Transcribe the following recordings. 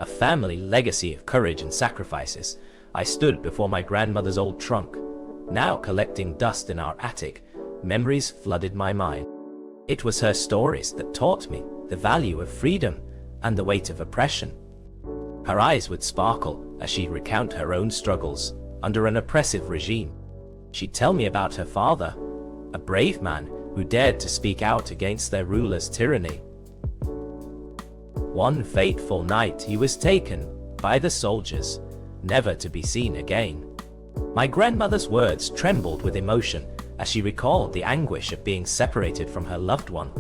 a family legacy of courage and sacrifices. I stood before my grandmother's old trunk. Now collecting dust in our attic, memories flooded my mind. It was her stories that taught me the value of freedom and the weight of oppression. Her eyes would sparkle as she'd recount her own struggles under an oppressive regime. She'd tell me about her father, a brave man who dared to speak out against their ruler's tyranny. One fateful night he was taken by the soldiers, never to be seen again. My grandmother's words trembled with emotion as she recalled the anguish of being separated from her loved one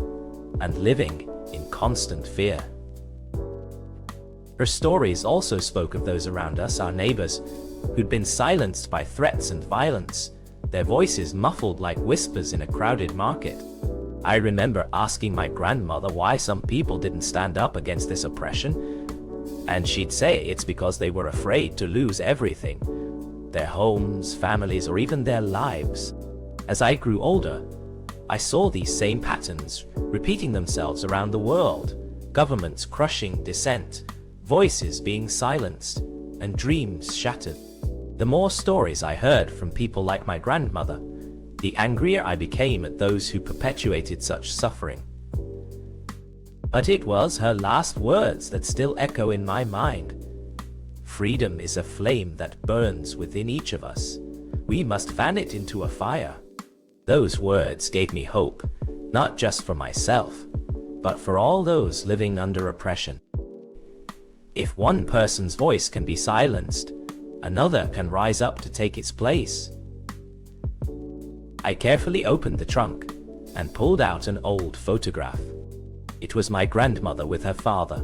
and living in constant fear. Her stories also spoke of those around us, our neighbors, who'd been silenced by threats and violence, their voices muffled like whispers in a crowded market. I remember asking my grandmother why some people didn't stand up against this oppression, and she'd say it's because they were afraid to lose everything, their homes, families, or even their lives. As I grew older, I saw these same patterns repeating themselves around the world, governments crushing dissent, voices being silenced, and dreams shattered. The more stories I heard from people like my grandmother, the angrier I became at those who perpetuated such suffering. But it was her last words that still echo in my mind. Freedom is a flame that burns within each of us. We must fan it into a fire. Those words gave me hope, not just for myself, but for all those living under oppression. If one person's voice can be silenced, another can rise up to take its place. I carefully opened the trunk and pulled out an old photograph. It was my grandmother with her father,